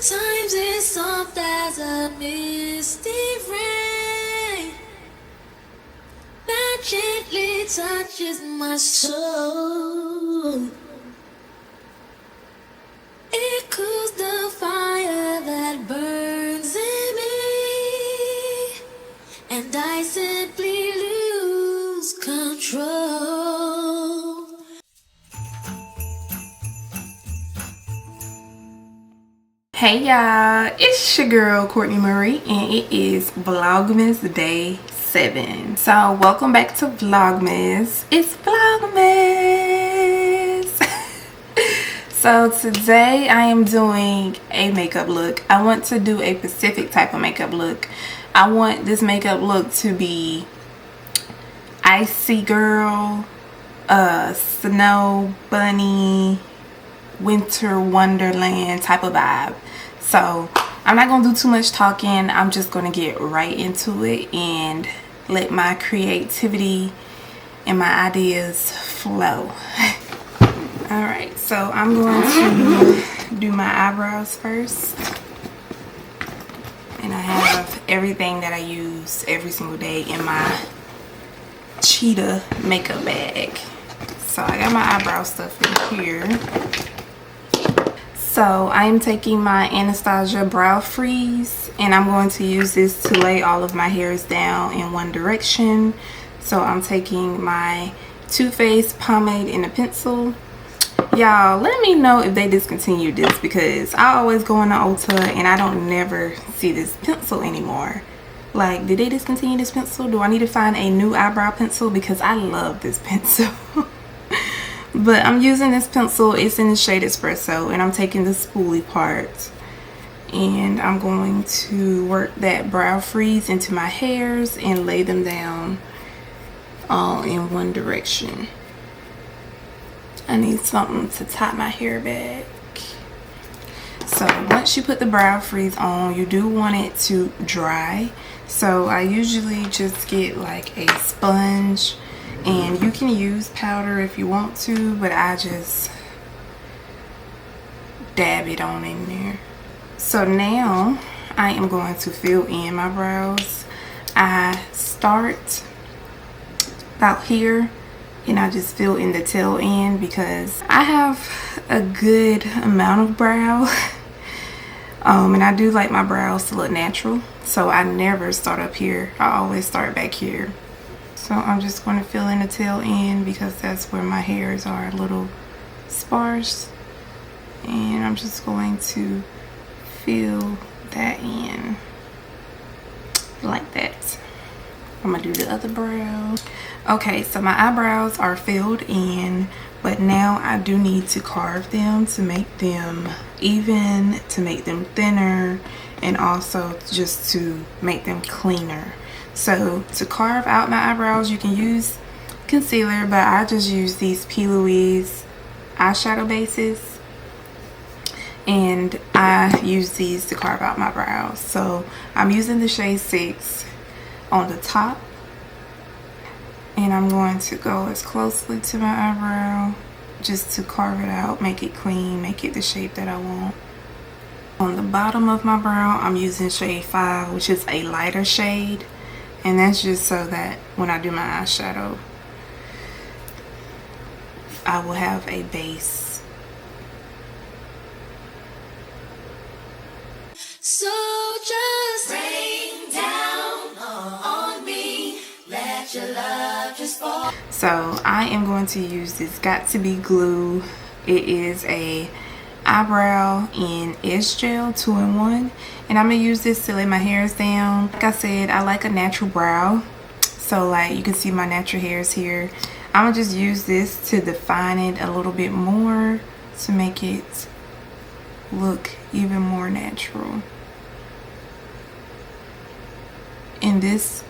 Sometimes it's soft as a misty rain that gently touches my soul. It cools the fire that burns in me, and I simply lose control. Hey y'all, it's your girl Courtmarie and it is Vlogmas day 7. So welcome back to Vlogmas. It's Vlogmas. So today I am doing a makeup look. I want to do a specific type of makeup look. I want this makeup look to be icy girl, snow bunny, winter wonderland type of vibe. So I'm not gonna do too much talking. I'm just gonna get right into it and let my creativity and my ideas flow. All right, so I'm going to do my eyebrows first, and I have everything that I use every single day in my cheetah makeup bag. So I got my eyebrow stuff in here. So I'm taking my Anastasia brow freeze and I'm going to use this to lay all of my hairs down in one direction. So I'm taking my Too Faced pomade and a pencil. Y'all, let me know if they discontinued this, because I always go into Ulta and I don't never see this pencil anymore. Like, did they discontinue this pencil? Do I need to find a new eyebrow pencil? Because I love this pencil. But I'm using this pencil. It's in the shade Espresso, and I'm taking the spoolie part and I'm going to work that brow freeze into my hairs and lay them down all in one direction. I need something to tie my hair back. So once you put the brow freeze on, you do want it to dry. So I usually just get like a sponge, and you can use powder if you want to, but I just dab it on in there. So now I am going to fill in my brows. I start about here and I just fill in the tail end because I have a good amount of brow. And I do like my brows to look natural, so I never start up here. I always start back here. So I'm just going to fill in the tail end because that's where my hairs are a little sparse. And I'm just going to fill that in like that. I'm going to do the other brow. Okay, so my eyebrows are filled in, but now I do need to carve them to make them even, to make them thinner, and also just to make them cleaner. So to carve out my eyebrows, you can use concealer, but I just use these P. Louise eyeshadow bases, and I use these to carve out my brows. So I'm using the shade 6 on the top, and I'm going to go as closely to my eyebrow just to carve it out, make it clean, make it the shape that I want. On the bottom of my brow, I'm using shade 5, which is a lighter shade. And that's just so that when I do my eyeshadow, I will have a base. So just rain down on me, let your love just fall. So I am going to use this Got To Be glue. It is a eyebrow and edge gel 2-in-1, and I'm gonna use this to lay my hairs down. Like I said, I like a natural brow, so like you can see my natural hairs here. I'm gonna just use this to define it a little bit more to make it look even more natural, and this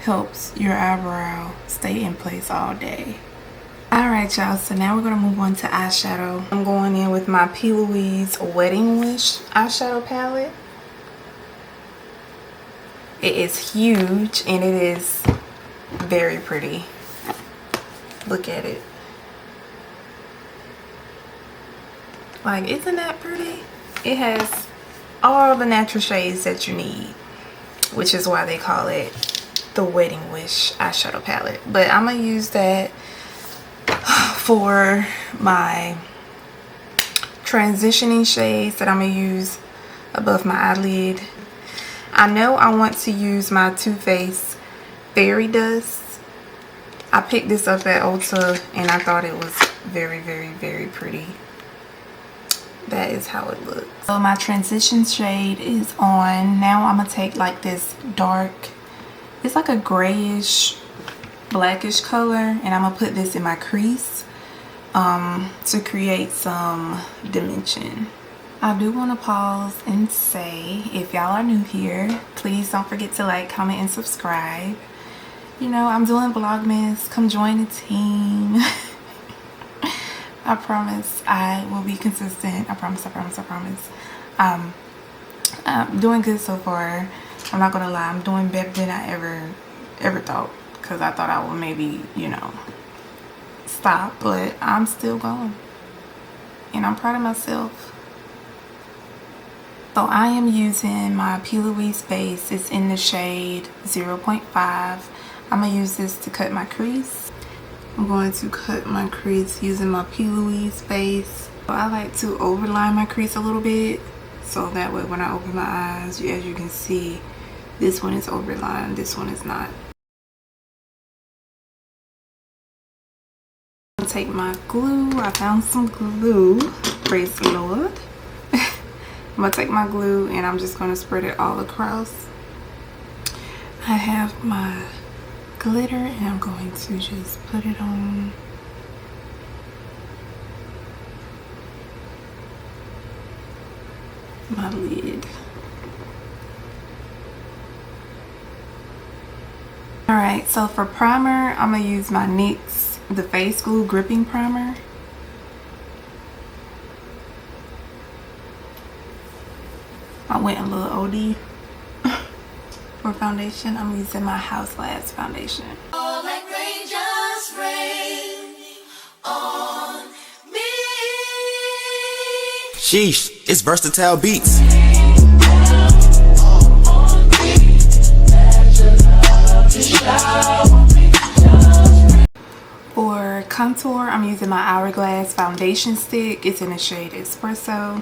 helps your eyebrow stay in place all day. Alright y'all, so now we're going to move on to eyeshadow. I'm going in with my P. Louise Wedding Wish eyeshadow palette. It is huge and it is very pretty. Look at it. Like, isn't that pretty? It has all the natural shades that you need, which is why they call it the Wedding Wish eyeshadow palette. But I'm gonna use that for my transitioning shades that I'm gonna use above my eyelid. I know I want to use my Too Faced Fairy Dust. I picked this up at Ulta and I thought it was very, very, very pretty. That is how it looks. So my transition shade is on. Now I'm gonna take like this dark, it's like a grayish, blackish color, and I'm gonna put this in my crease to create some dimension. I do want to pause and say, if y'all are new here, please don't forget to like, comment, and subscribe. You know, I'm doing Vlogmas. Come join the team. I promise I will be consistent. I promise, I promise, I promise. I'm doing good so far. I'm not gonna lie, I'm doing better than I ever thought, because I thought I would maybe, you know, stop, but I'm still going and I'm proud of myself. So I am using my P. Louise base. It's in the shade 0.5. I'm gonna use this to cut my crease. I'm going to cut my crease using my P. Louise base. I like to overline my crease a little bit, so that way when I open my eyes, as you can see, this one is overlined, this one is not. I'm gonna take my glue. I found some glue, praise the Lord. I'm gonna take my glue and I'm just gonna spread it all across. I have my glitter and I'm going to just put it on. My lid. Alright, so for primer, I'm gonna use my NYX The Face Glue Gripping Primer. I went a little OD for foundation. I'm using my House Labs foundation. All like rain, just rain on me. Sheesh, it's versatile beats. For contour, I'm using my Hourglass foundation stick. It's in the shade Espresso.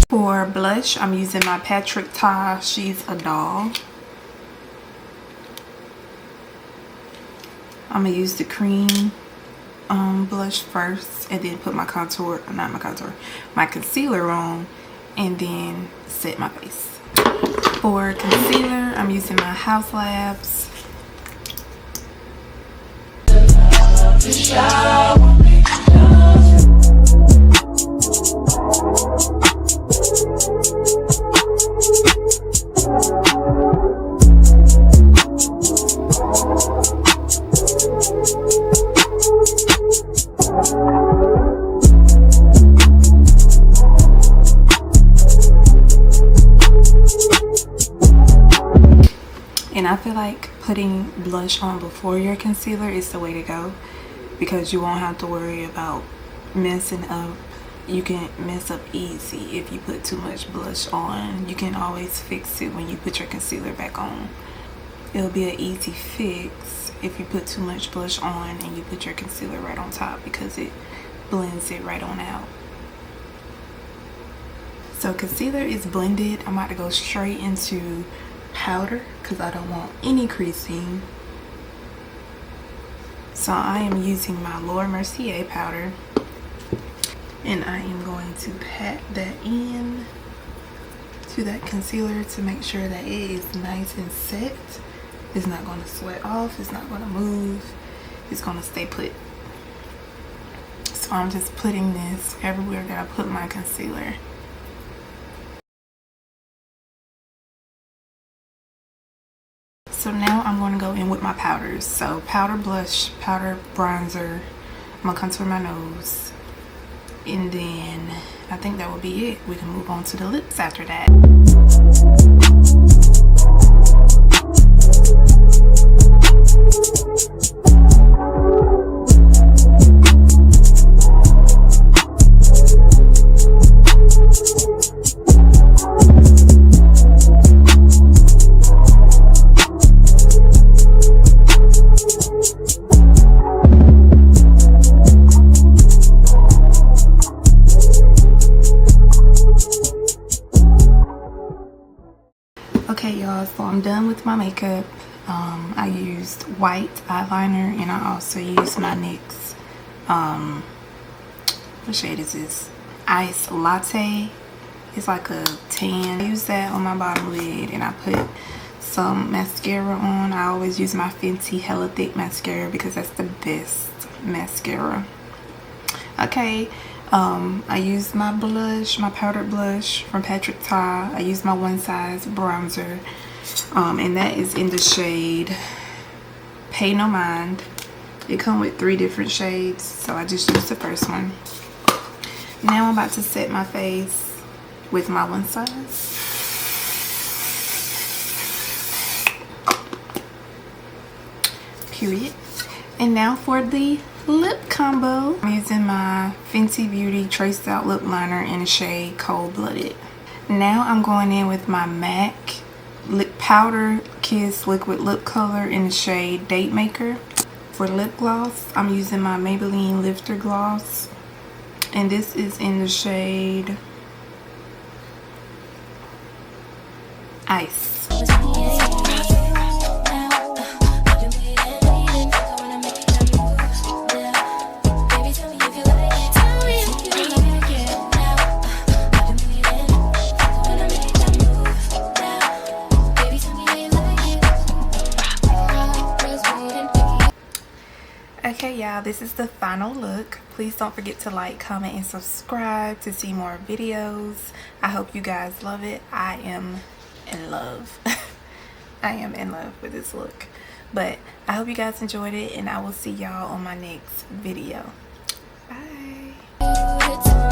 For blush, I'm using my Patrick Ta She's a Doll. I'm gonna use the cream blush first and then put my contour, not my contour, my concealer on, and then set my face. For concealer, I'm using my House Labs. And I feel like putting blush on before your concealer is the way to go, because you won't have to worry about messing up. You can mess up easy if you put too much blush on. You can always fix it when you put your concealer back on. It'll be an easy fix if you put too much blush on and you put your concealer right on top, because it blends it right on out. So concealer is blended. I'm about to go straight into powder because I don't want any creasing. So I am using my Laura Mercier powder and I am going to pat that in to that concealer to make sure that it is nice and set. It's not going to sweat off, it's not going to move, it's going to stay put. So I'm just putting this everywhere that I put my concealer. So now I'm going to go in with my powders. So powder blush, powder bronzer. I'm going to contour my nose. And then I think that will be it. We can move on to the lips after that. Okay y'all, so I'm done with my makeup. I used white eyeliner and I also used my NYX, what shade is this? Ice Latte. It's like a tan. I used that on my bottom lid and I put some mascara on. I always use my Fenty Hella Thick mascara because that's the best mascara. Okay. I used my blush, my powdered blush from Patrick Ta. I used my One Size bronzer, and that is in the shade Pay No Mind. It comes with 3 different shades, so I just used the first one. Now I'm about to set my face with my One Size. Period. And now for the lip combo. I'm using my Fenty Beauty Traced Out Lip Liner in the shade Cold Blooded. Now I'm going in with my MAC Lip Powder Kiss Liquid Lip Color in the shade Date Maker. For lip gloss, I'm using my Maybelline Lifter Gloss. And this is in the shade Ice. Okay y'all, this is the final look. Please don't forget to like, comment, and subscribe to see more videos. I hope you guys love it. I am in love. I am in love with this look. But I hope you guys enjoyed it and I will see y'all on my next video. Bye.